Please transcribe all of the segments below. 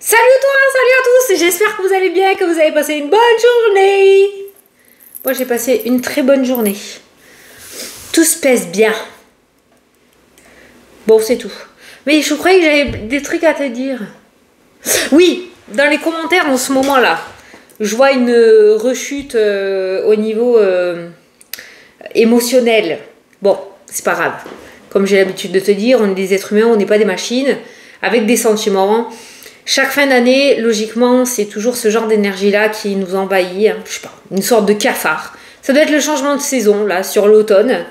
Salut toi, salut à tous, j'espère que vous allez bien, que vous avez passé une bonne journée. Moi j'ai passé une très bonne journée. Tout se passe bien. Bon, c'est tout. Mais je croyais que j'avais des trucs à te dire. Oui, dans les commentaires en ce moment-là, je vois une rechute au niveau émotionnel. Bon, c'est pas grave. Comme j'ai l'habitude de te dire, on est des êtres humains, on n'est pas des machines, avec des sentiments. Chaque fin d'année, logiquement, c'est toujours ce genre d'énergie-là qui nous envahit. Hein, je sais pas, une sorte de cafard. Ça doit être le changement de saison, là, sur l'automne.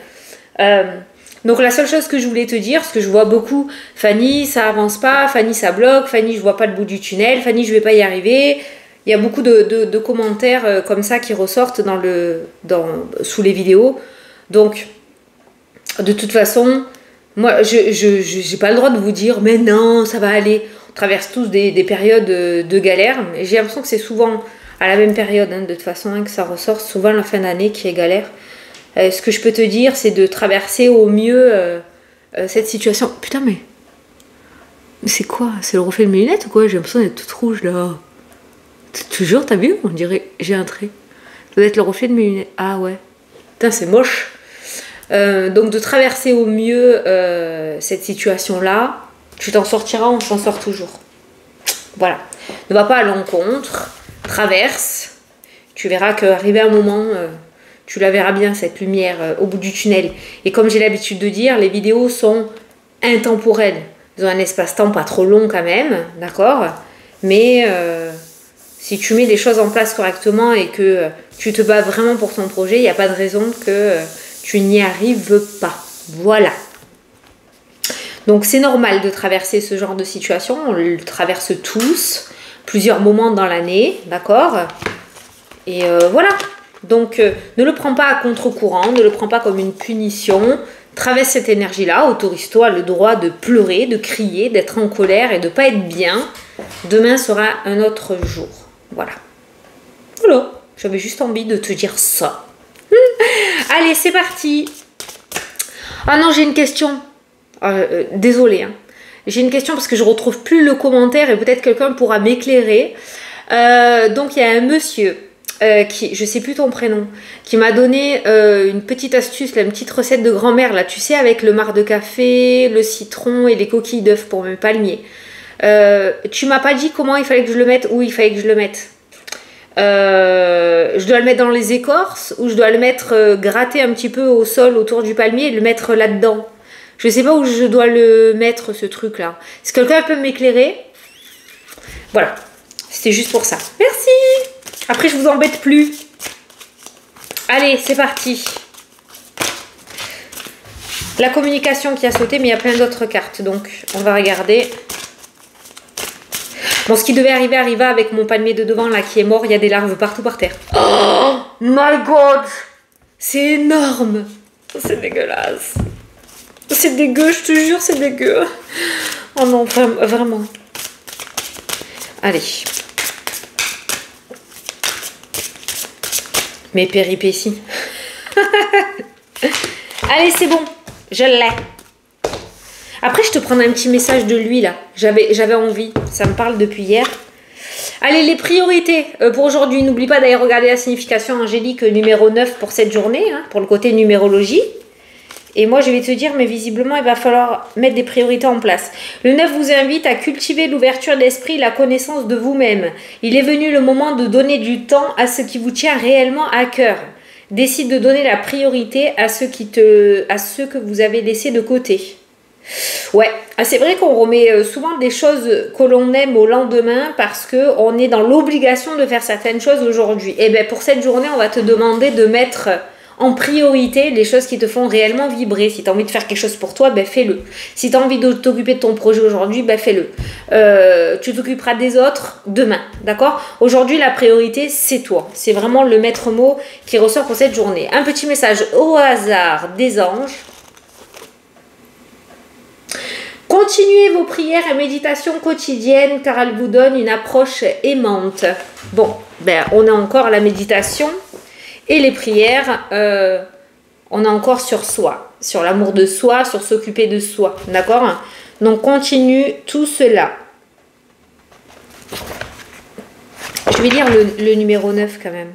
Donc la seule chose que je voulais te dire, parce que je vois beaucoup, Fanny, ça avance pas, Fanny, ça bloque, Fanny, je vois pas le bout du tunnel, Fanny, je vais pas y arriver. Il y a beaucoup de commentaires comme ça qui ressortent sous les vidéos. Donc, de toute façon, moi, j'ai pas le droit de vous dire, mais non, ça va aller. On traverse tous des périodes de galère. Et j'ai l'impression que c'est souvent à la même période, hein, de toute façon, hein, que ça ressort souvent la fin d'année qui est galère. Ce que je peux te dire, c'est de traverser au mieux cette situation. Putain, mais c'est quoi? C'est le reflet de mes lunettes ou quoi? J'ai l'impression d'être toute rouge là. Toujours, t'as vu? On dirait j'ai un trait. Ça doit être le reflet de mes lunettes. Ah ouais. Putain, c'est moche. Donc de traverser au mieux cette situation-là, tu t'en sortiras, on s'en sort toujours. Voilà. Ne va pas à l'encontre, traverse. Tu verras qu'arrivé un moment, tu la verras bien, cette lumière au bout du tunnel. Et comme j'ai l'habitude de dire, les vidéos sont intemporelles. Elles ont un espace-temps pas trop long quand même, d'accord? Mais si tu mets les choses en place correctement et que tu te bats vraiment pour ton projet, il n'y a pas de raison que tu n'y arrives pas. Voilà. Donc c'est normal de traverser ce genre de situation. On le traverse tous, plusieurs moments dans l'année, d'accord? Et voilà. Donc ne le prends pas à contre-courant, ne le prends pas comme une punition. Traverse cette énergie-là, autorise-toi le droit de pleurer, de crier, d'être en colère et de ne pas être bien. Demain sera un autre jour. Voilà. Voilà. J'avais juste envie de te dire ça. Allez, c'est parti. Ah non, j'ai une question. Désolée. Hein. J'ai une question parce que je ne retrouve plus le commentaire et peut-être quelqu'un pourra m'éclairer. Donc, il y a un monsieur qui, je ne sais plus ton prénom, qui m'a donné une petite astuce, là, une petite recette de grand-mère, là, tu sais, avec le marc de café, le citron et les coquilles d'œufs pour mes palmiers. Tu m'as pas dit comment il fallait que je le mette, où il fallait que je le mette. Je dois le mettre dans les écorces ou je dois le mettre gratter un petit peu au sol autour du palmier et le mettre là-dedans. Je sais pas où je dois le mettre, ce truc-là. Est-ce que quelqu'un peut m'éclairer? Voilà. C'était juste pour ça. Merci. Après, je vous embête plus. Allez, c'est parti. La communication qui a sauté, mais il y a plein d'autres cartes. Donc, on va regarder. Bon, ce qui devait arriver arriva avec mon palmier de devant là qui est mort. Il y a des larves partout par terre. Oh my god! C'est énorme! C'est dégueulasse. C'est dégueu, je te jure, c'est dégueu. Oh non, vraiment. Allez. Mes péripéties. Allez, c'est bon. Je l'ai. Après, je te prends un petit message de lui, là. J'avais envie. Ça me parle depuis hier. Allez, les priorités pour aujourd'hui. N'oublie pas d'aller regarder la signification angélique numéro 9 pour cette journée, hein, pour le côté numérologie. Et moi, je vais te dire, mais visiblement, il va falloir mettre des priorités en place. Le 9 vous invite à cultiver l'ouverture d'esprit, la connaissance de vous-même. Il est venu le moment de donner du temps à ce qui vous tient réellement à cœur. Décide de donner la priorité à ceux que vous avez laissés de côté. Ouais, c'est vrai qu'on remet souvent des choses que l'on aime au lendemain parce qu'on est dans l'obligation de faire certaines choses aujourd'hui. Et bien pour cette journée, on va te demander de mettre en priorité les choses qui te font réellement vibrer. Si tu as envie de faire quelque chose pour toi, ben fais-le. Si tu as envie de t'occuper de ton projet aujourd'hui, ben fais-le. Tu t'occuperas des autres demain, d'accord? Aujourd'hui, la priorité, c'est toi. C'est vraiment le maître mot qui ressort pour cette journée. Un petit message au hasard des anges. Continuez vos prières et méditations quotidiennes car elles vous donnent une approche aimante. Bon, ben on a encore la méditation et les prières, on a encore sur soi, sur l'amour de soi, sur s'occuper de soi, d'accord? Donc continue tout cela. Je vais lire le numéro 9 quand même.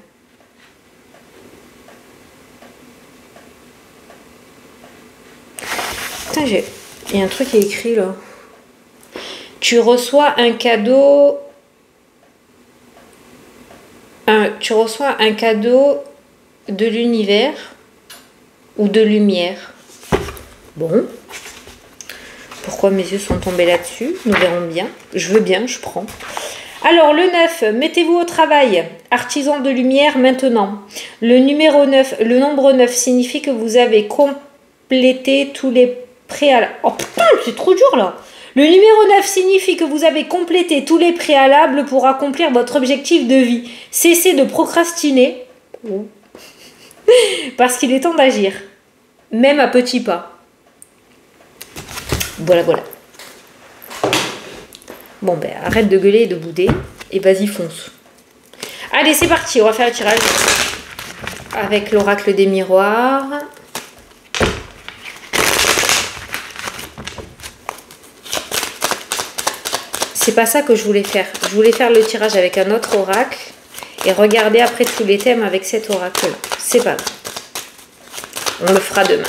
Putain, il y a un truc qui est écrit là. Tu reçois un cadeau. Tu reçois un cadeau de l'univers ou de lumière. Bon. Pourquoi mes yeux sont tombés là-dessus? Nous verrons bien. Je veux bien, je prends. Alors, le 9, mettez-vous au travail. Artisan de lumière maintenant. Le numéro 9, le nombre 9 signifie que vous avez complété tous les préalables. Oh putain, c'est trop dur là. Le numéro 9 signifie que vous avez complété tous les préalables pour accomplir votre objectif de vie. Cessez de procrastiner. Parce qu'il est temps d'agir. Même à petits pas. Voilà, voilà. Bon, ben, arrête de gueuler et de bouder. Et vas-y, fonce. Allez, c'est parti. On va faire le tirage avec l'oracle des miroirs. C'est pas ça que je voulais faire. Je voulais faire le tirage avec un autre oracle et regarder après tous les thèmes avec cet oracle-là. C'est pas grave. On le fera demain.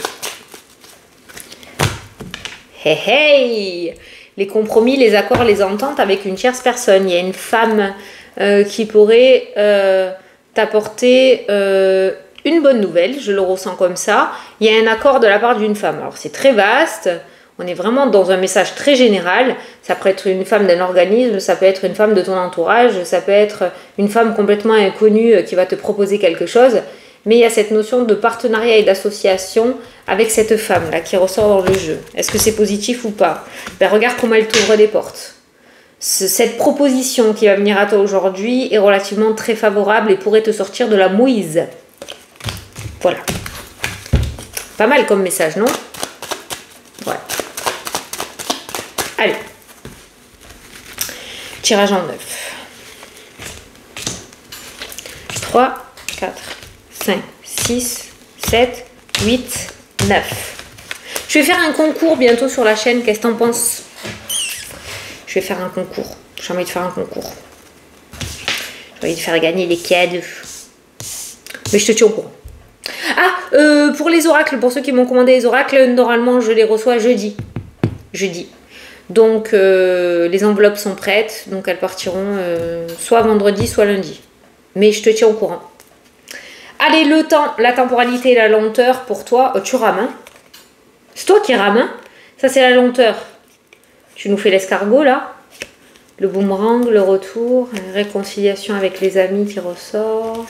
Hey hey! Les compromis, les accords, les ententes avec une tierce personne. Il y a une femme qui pourrait t'apporter une bonne nouvelle. Je le ressens comme ça. Il y a un accord de la part d'une femme. Alors c'est très vaste. On est vraiment dans un message très général. Ça peut être une femme d'un organisme, ça peut être une femme de ton entourage, ça peut être une femme complètement inconnue qui va te proposer quelque chose. Mais il y a cette notion de partenariat et d'association avec cette femme-là qui ressort dans le jeu. Est-ce que c'est positif ou pas? Ben, regarde comment elle t'ouvre des portes. Cette proposition qui va venir à toi aujourd'hui est relativement très favorable et pourrait te sortir de la mouise. Voilà. Pas mal comme message, non? Voilà. Allez. Tirage en 9. 3, 4, 5, 6, 7, 8, 9. Je vais faire un concours bientôt sur la chaîne. Qu'est-ce que t'en penses? Je vais faire un concours. J'ai envie de faire un concours. J'ai envie de faire gagner des cadeaux. Mais je te tiens au courant. Ah, pour les oracles, pour ceux qui m'ont commandé les oracles, normalement je les reçois jeudi. Jeudi. Donc les enveloppes sont prêtes. Donc elles partiront soit vendredi, soit lundi. Mais je te tiens au courant. Allez, le temps, la temporalité et la lenteur pour toi. Oh, tu rames, hein? C'est toi qui rames, hein? Ça, c'est la lenteur. Tu nous fais l'escargot, là. Le boomerang, le retour, la réconciliation avec les amis qui ressortent.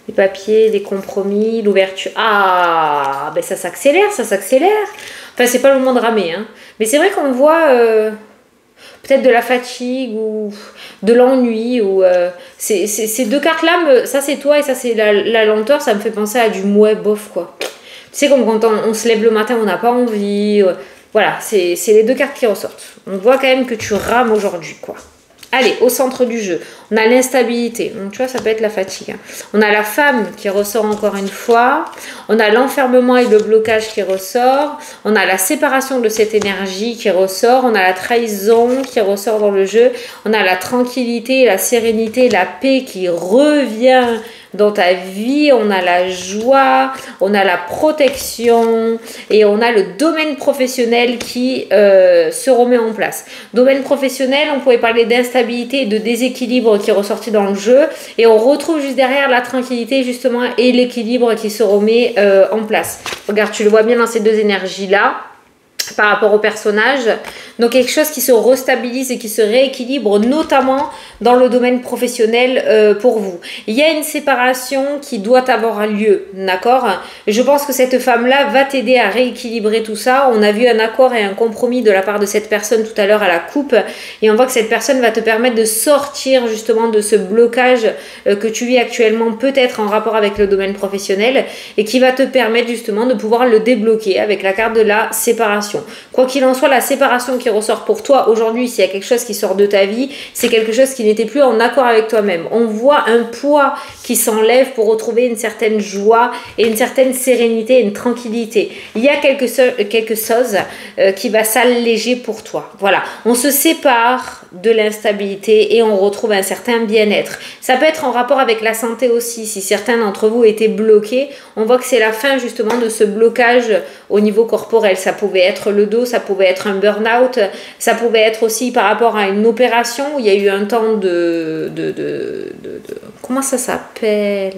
Les papiers, les compromis, l'ouverture. Ah, ben ça s'accélère, ça s'accélère. Enfin, c'est pas le moment de ramer, hein. Mais c'est vrai qu'on voit peut-être de la fatigue ou de l'ennui. Ou ces deux cartes-là, ça c'est toi et ça c'est la lenteur, ça me fait penser à du mouais bof, quoi. Tu sais, comme quand on se lève le matin, on n'a pas envie. Voilà, c'est les deux cartes qui ressortent. On voit quand même que tu rames aujourd'hui, quoi. Allez, au centre du jeu, on a l'instabilité. Donc, tu vois, ça peut être la fatigue. Hein. On a la femme qui ressort encore une fois. On a l'enfermement et le blocage qui ressort. On a la séparation de cette énergie qui ressort. On a la trahison qui ressort dans le jeu. On a la tranquillité, la sérénité, la paix qui revient dans ta vie. On a la joie, on a la protection et on a le domaine professionnel qui se remet en place. Domaine professionnel, on pouvait parler d'instabilité et de déséquilibre qui est ressorti dans le jeu et on retrouve juste derrière la tranquillité justement et l'équilibre qui se remet en place. Regarde, tu le vois bien dans ces deux énergies-là. Par rapport au personnage, donc quelque chose qui se restabilise et qui se rééquilibre, notamment dans le domaine professionnel pour vous. Il y a une séparation qui doit avoir lieu, d'accord? Je pense que cette femme-là va t'aider à rééquilibrer tout ça. On a vu un accord et un compromis de la part de cette personne tout à l'heure à la coupe, et on voit que cette personne va te permettre de sortir justement de ce blocage que tu vis actuellement, peut-être en rapport avec le domaine professionnel, et qui va te permettre justement de pouvoir le débloquer avec la carte de la séparation. séparation. Quoi qu'il en soit, la séparation qui ressort pour toi aujourd'hui, s'il y a quelque chose qui sort de ta vie, c'est quelque chose qui n'était plus en accord avec toi-même. On voit un poids qui s'enlève pour retrouver une certaine joie et une certaine sérénité, une tranquillité. Il y a quelque chose qui va s'alléger pour toi. Voilà, on se sépare de l'instabilité et on retrouve un certain bien-être. Ça peut être en rapport avec la santé aussi. Si certains d'entre vous étaient bloqués, on voit que c'est la fin justement de ce blocage au niveau corporel. Ça pouvait être le dos, ça pouvait être un burn-out, ça pouvait être aussi par rapport à une opération où il y a eu un temps de comment ça s'appelle?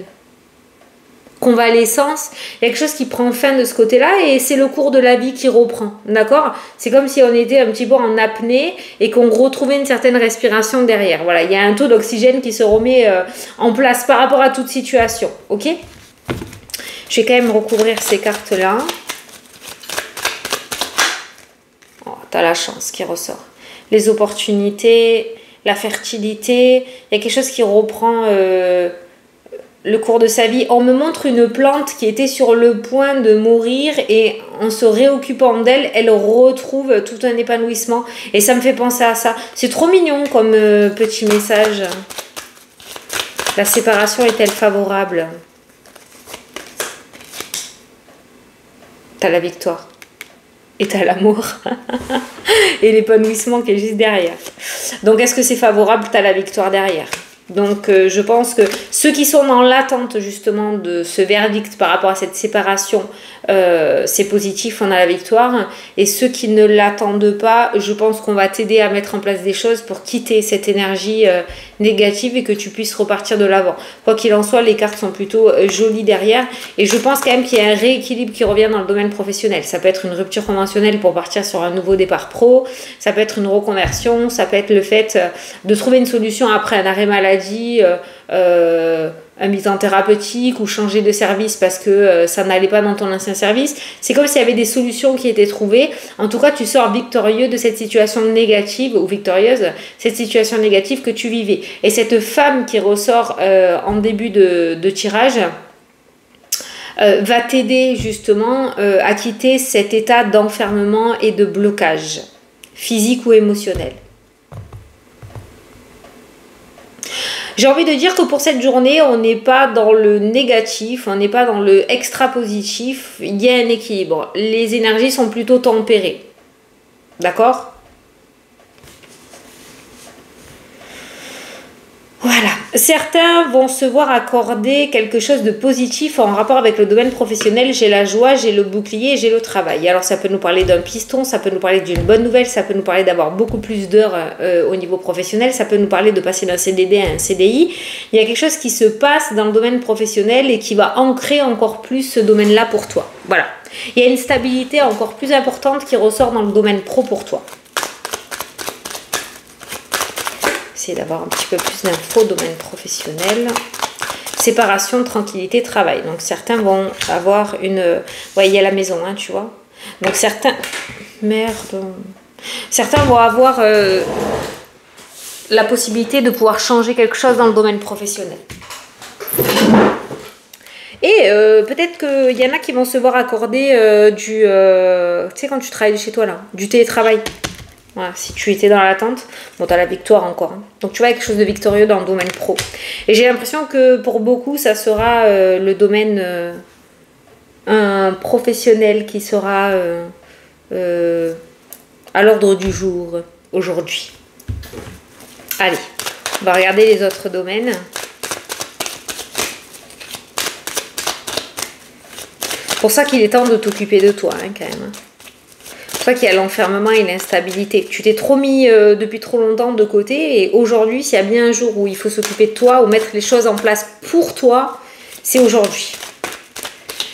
Convalescence, il y a quelque chose qui prend fin de ce côté-là et c'est le cours de la vie qui reprend, d'accord? C'est comme si on était un petit peu en apnée et qu'on retrouvait une certaine respiration derrière. Voilà, il y a un taux d'oxygène qui se remet en place par rapport à toute situation, ok? Je vais quand même recouvrir ces cartes-là. Oh, t'as la chance qui ressort. Les opportunités, la fertilité, il y a quelque chose qui reprend... le cours de sa vie. On me montre une plante qui était sur le point de mourir et en se réoccupant d'elle, elle retrouve tout un épanouissement. Et ça me fait penser à ça. C'est trop mignon comme petit message. La séparation est-elle favorable? T'as la victoire. Et t'as l'amour. Et l'épanouissement qui est juste derrière. Donc est-ce que c'est favorable? T'as la victoire derrière. Donc je pense que ceux qui sont dans l'attente justement de ce verdict par rapport à cette séparation, c'est positif, on a la victoire. Et ceux qui ne l'attendent pas, je pense qu'on va t'aider à mettre en place des choses pour quitter cette énergie négative et que tu puisses repartir de l'avant. Quoi qu'il en soit, les cartes sont plutôt jolies derrière. Et je pense quand même qu'il y a un rééquilibre qui revient dans le domaine professionnel. Ça peut être une rupture conventionnelle pour partir sur un nouveau départ pro. Ça peut être une reconversion. Ça peut être le fait de trouver une solution après un arrêt maladie. Un bilan thérapeutique ou changer de service parce que ça n'allait pas dans ton ancien service. C'est comme s'il y avait des solutions qui étaient trouvées. En tout cas, tu sors victorieux de cette situation négative ou victorieuse, cette situation négative que tu vivais. Et cette femme qui ressort en début de tirage va t'aider justement à quitter cet état d'enfermement et de blocage physique ou émotionnel. J'ai envie de dire que pour cette journée, on n'est pas dans le négatif, on n'est pas dans le extra positif, il y a un équilibre. Les énergies sont plutôt tempérées. D'accord ? Voilà. Certains vont se voir accorder quelque chose de positif en rapport avec le domaine professionnel. J'ai la joie, j'ai le bouclier, j'ai le travail. Alors ça peut nous parler d'un piston, ça peut nous parler d'une bonne nouvelle, ça peut nous parler d'avoir beaucoup plus d'heures au niveau professionnel, ça peut nous parler de passer d'un CDD à un CDI. Il y a quelque chose qui se passe dans le domaine professionnel et qui va ancrer encore plus ce domaine-là pour toi. Voilà. Il y a une stabilité encore plus importante qui ressort dans le domaine pro pour toi. Essayer d'avoir un petit peu plus d'infos domaine professionnel. Séparation, tranquillité, travail. Donc certains vont avoir une... Ouais, il y a la maison, hein, tu vois. Donc certains... Merde. Certains vont avoir la possibilité de pouvoir changer quelque chose dans le domaine professionnel. Et peut-être qu'il y en a qui vont se voir accorder du... tu sais, quand tu travailles de chez toi, là, du télétravail. Voilà, si tu étais dans l'attente, bon, tu as la victoire encore. Hein. Donc, tu vois, quelque chose de victorieux dans le domaine pro. Et j'ai l'impression que pour beaucoup, ça sera le domaine un professionnel qui sera à l'ordre du jour aujourd'hui. Allez, on va regarder les autres domaines. C'est pour ça qu'il est temps de t'occuper de toi, hein, quand même. C'est pour ça qu'il y a l'enfermement et l'instabilité. Tu t'es trop mis depuis trop longtemps de côté et aujourd'hui, s'il y a bien un jour où il faut s'occuper de toi ou mettre les choses en place pour toi, c'est aujourd'hui.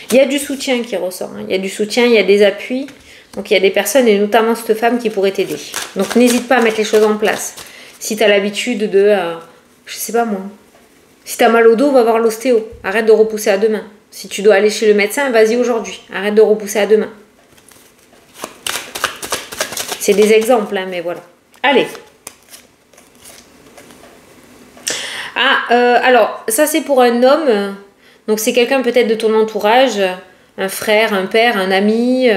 Il y a du soutien qui ressort. Hein. Il y a du soutien, il y a des appuis. Donc il y a des personnes et notamment cette femme qui pourrait t'aider. Donc n'hésite pas à mettre les choses en place. Si tu as l'habitude de... je sais pas moi. Si tu as mal au dos, va voir l'ostéo. Arrête de repousser à demain. Si tu dois aller chez le médecin, vas-y aujourd'hui. Arrête de repousser à demain. C'est des exemples, hein, mais voilà. Allez. Alors, ça c'est pour un homme. Donc c'est quelqu'un peut-être de ton entourage. Un frère, un père, un ami,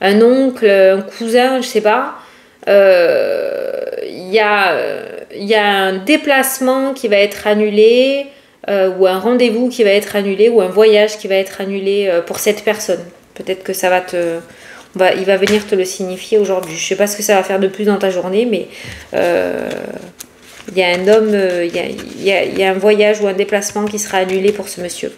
un oncle, un cousin, je sais pas. Il y a un déplacement qui va être annulé, ou un rendez-vous qui va être annulé, ou un voyage qui va être annulé pour cette personne. Peut-être que ça va il va venir te le signifier aujourd'hui. Je sais pas ce que ça va faire de plus dans ta journée, mais il y a un homme, il y a un voyage ou un déplacement qui sera annulé pour ce monsieur.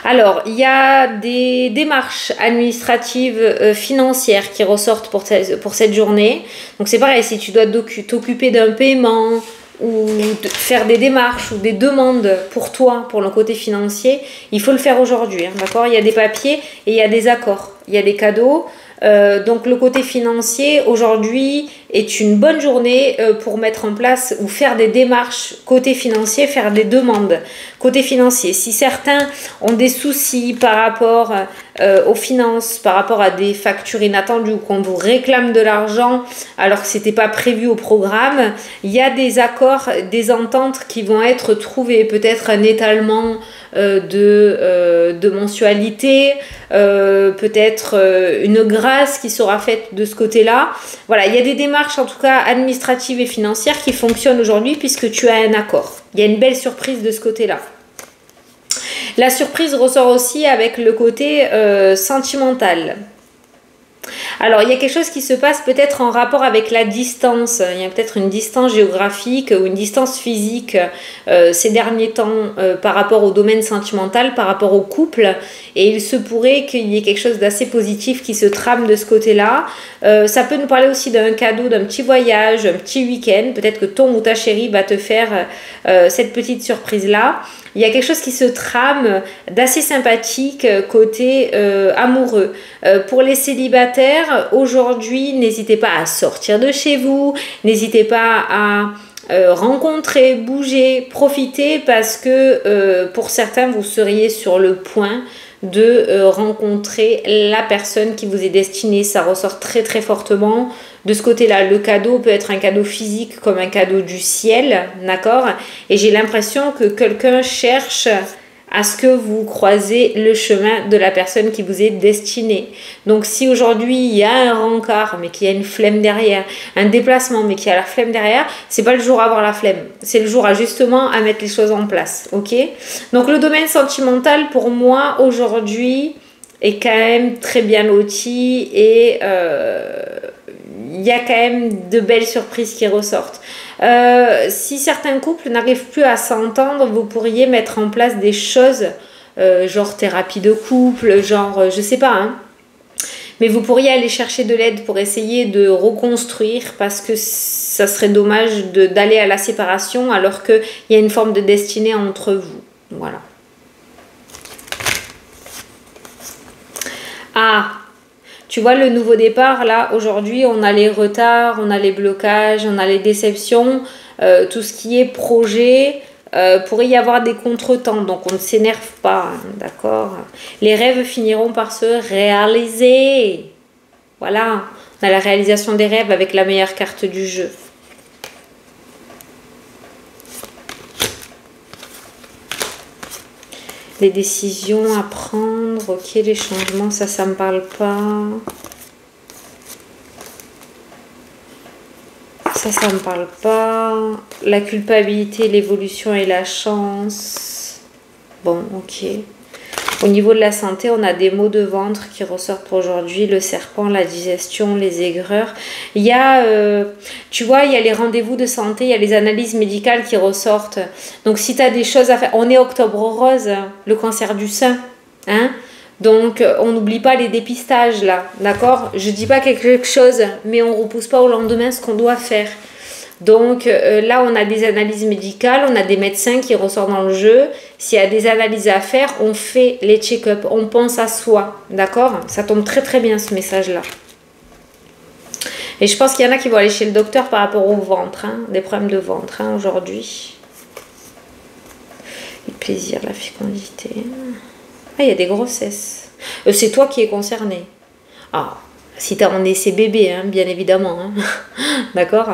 Alors, il y a des démarches administratives financières qui ressortent pour cette journée. Donc, c'est pareil, si tu dois t'occuper d'un paiement ou faire des démarches ou des demandes pour toi, pour le côté financier, il faut le faire aujourd'hui. Hein, d'accord ? Il y a des papiers et il y a des accords. Il y a des cadeaux. Donc le côté financier aujourd'hui est une bonne journée pour mettre en place ou faire des démarches côté financier, faire des demandes côté financier. Si certains ont des soucis par rapport aux finances, par rapport à des factures inattendues ou qu'on vous réclame de l'argent alors que c'était pas prévu au programme, il y a des accords, des ententes qui vont être trouvées, peut-être un étalement de mensualité, peut-être une grâce qui sera faite de ce côté-là. Voilà, il y a des démarches en tout cas administratives et financières qui fonctionnent aujourd'hui puisque tu as un accord. Il y a une belle surprise de ce côté-là. La surprise ressort aussi avec le côté sentimental. Alors, il y a quelque chose qui se passe peut-être en rapport avec la distance. Il y a peut-être une distance géographique ou une distance physique ces derniers temps par rapport au domaine sentimental, par rapport au couple. Et il se pourrait qu'il y ait quelque chose d'assez positif qui se trame de ce côté-là. Ça peut nous parler aussi d'un cadeau, d'un petit voyage, un petit week-end. Peut-être que ton ou ta chérie va te faire cette petite surprise-là. Il y a quelque chose qui se trame d'assez sympathique côté amoureux. Pour les célibataires, aujourd'hui, n'hésitez pas à sortir de chez vous, n'hésitez pas à rencontrer, bouger, profiter parce que pour certains, vous seriez sur le point de rencontrer la personne qui vous est destinée. Ça ressort très très fortement de ce côté-là. Le cadeau peut être un cadeau physique comme un cadeau du ciel, d'accord ? Et j'ai l'impression que quelqu'un cherche à ce que vous croisez le chemin de la personne qui vous est destinée. Donc si aujourd'hui il y a un rencard mais qu'il y a une flemme derrière, un déplacement mais qu'il y a la flemme derrière, c'est pas le jour à avoir la flemme, c'est le jour à justement à mettre les choses en place, ok ? Donc le domaine sentimental pour moi aujourd'hui est quand même très bien loti et il y a quand même de belles surprises qui ressortent. Si certains couples n'arrivent plus à s'entendre, vous pourriez mettre en place des choses, genre thérapie de couple, genre, je sais pas, hein. Mais vous pourriez aller chercher de l'aide pour essayer de reconstruire parce que ça serait dommage d'aller à la séparation alors qu'il y a une forme de destinée entre vous. Voilà. Ah! Tu vois, le nouveau départ, là, aujourd'hui, on a les retards, on a les blocages, on a les déceptions, tout ce qui est projet, pourrait y avoir des contretemps, donc on ne s'énerve pas, hein, d'accord ? Les rêves finiront par se réaliser. Voilà, on a la réalisation des rêves avec la meilleure carte du jeu. Les décisions à prendre, ok, les changements, ça me parle pas. Ça me parle pas. La culpabilité, l'évolution et la chance. Bon, ok. Au niveau de la santé, on a des maux de ventre qui ressortent pour aujourd'hui. Le serpent, la digestion, les aigreurs. Il y a, tu vois, il y a les rendez-vous de santé, il y a les analyses médicales qui ressortent. Donc, si tu as des choses à faire... On est octobre rose, le cancer du sein. Hein? Donc, on n'oublie pas les dépistages, là. D'accord ? Je dis pas quelque chose, mais on ne repousse pas au lendemain ce qu'on doit faire. Donc là, on a des analyses médicales, on a des médecins qui ressortent dans le jeu. S'il y a des analyses à faire, on fait les check-up, on pense à soi, d'accord ? Ça tombe très très bien ce message-là. Et je pense qu'il y en a qui vont aller chez le docteur par rapport au ventre, hein, des problèmes de ventre hein, aujourd'hui. Le plaisir, la fécondité. Ah, il y a des grossesses. C'est toi qui es concerné. Ah, si tu as un essai bébé, hein, bien évidemment. Hein. D'accord ?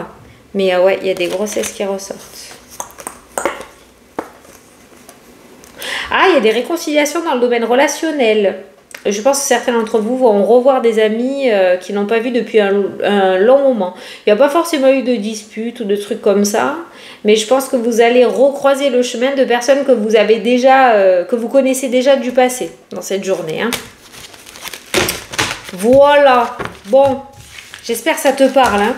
Mais ouais, il y a des grossesses qui ressortent. Ah, il y a des réconciliations dans le domaine relationnel. Je pense que certains d'entre vous vont revoir des amis qui n'ont pas vu depuis un long moment. Il n'y a pas forcément eu de disputes ou de trucs comme ça, mais je pense que vous allez recroiser le chemin de personnes que vous avez déjà, que vous connaissez déjà du passé dans cette journée. Hein. Voilà. Bon, j'espère que ça te parle. Hein.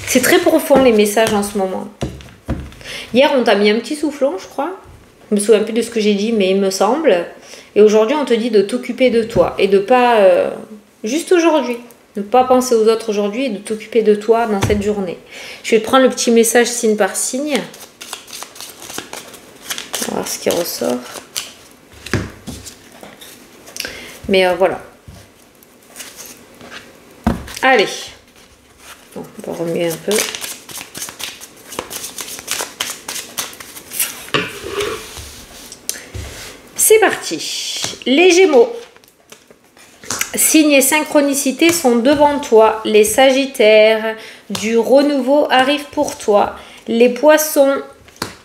C'est très profond les messages en ce moment. Hier, on t'a mis un petit soufflon, je crois. Je me souviens plus de ce que j'ai dit, mais il me semble. Et aujourd'hui, on te dit de t'occuper de toi et de pas... juste aujourd'hui. Ne pas penser aux autres aujourd'hui et de t'occuper de toi dans cette journée. Je vais te prendre le petit message signe par signe. On va voir ce qui ressort. Mais voilà. Allez. Bon, on va remuer un peu. C'est parti. Les Gémeaux. Signes et synchronicités sont devant toi. Les Sagittaires, du renouveau arrive pour toi. Les Poissons,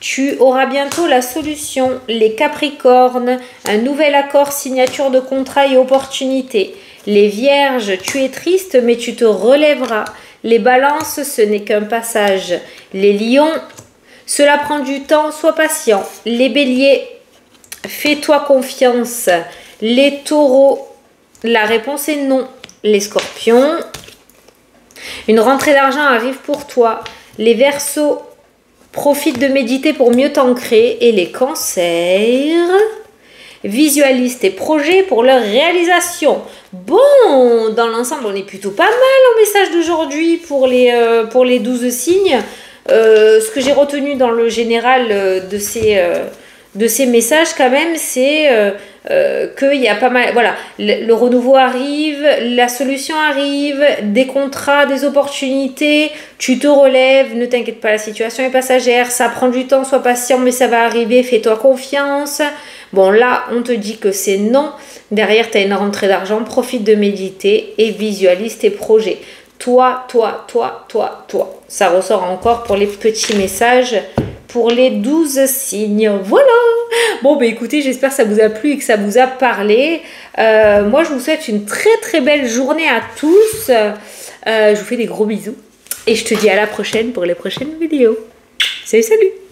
tu auras bientôt la solution. Les Capricornes, un nouvel accord, signature de contrat et opportunité. Les Vierges, tu es triste mais tu te relèveras. Les Balances, ce n'est qu'un passage. Les Lions, cela prend du temps, sois patient. Les Béliers, fais-toi confiance. Les Taureaux, la réponse est non. Les Scorpions, une rentrée d'argent arrive pour toi. Les Verseaux, profite de méditer pour mieux t'ancrer. Et les Cancers, visualise tes projets pour leur réalisation. Bon, dans l'ensemble, on est plutôt pas mal en message d'aujourd'hui pour les 12 signes. Ce que j'ai retenu dans le général de ces messages quand même, c'est qu'il y a pas mal, voilà, le renouveau arrive, la solution arrive, des contrats, des opportunités, tu te relèves, ne t'inquiète pas, la situation est passagère, ça prend du temps, sois patient, mais ça va arriver, fais-toi confiance. Bon, là, on te dit que c'est non. Derrière, tu as une rentrée d'argent, profite de méditer et visualise tes projets. Toi. Ça ressort encore pour les petits messages pour les 12 signes. Voilà. Bon, bah écoutez, j'espère que ça vous a plu et que ça vous a parlé. Moi, je vous souhaite une très très belle journée à tous. Je vous fais des gros bisous. Et je te dis à la prochaine pour les prochaines vidéos. Salut, salut!